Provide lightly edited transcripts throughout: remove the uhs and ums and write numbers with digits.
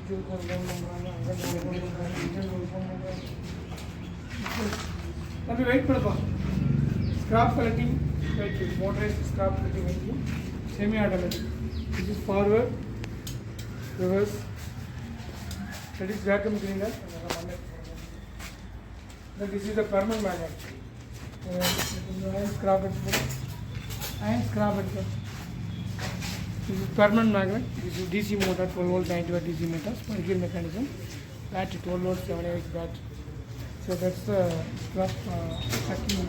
Let me wait for the scrap collecting vehicle, motorized scrap collecting vehicle, semi-automatic. This is forward, reverse. That is vacuum cleaner. Then this is the permanent magnet. Iron scrap it. Iron scrap it. This is permanent magnet. This is DC motor, 12 volt 90 watt DC motor, spherical mechanism. Battery 12 volt 7 battery. So that's the scrap packing.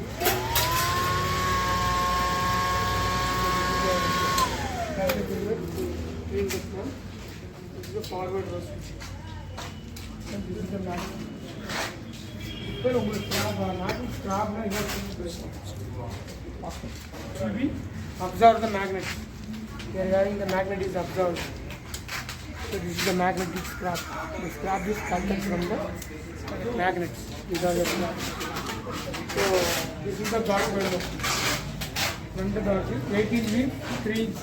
This is the forward row switch. And this is the magnet. Well, scrap will be absorb the magnet. Regarding the magnet is absorbed. So this is the magnetic scrap. The scrap is collected from the magnets. These are the scrap. So this is the dot window. From the dot is 18 wheel, 3 inch.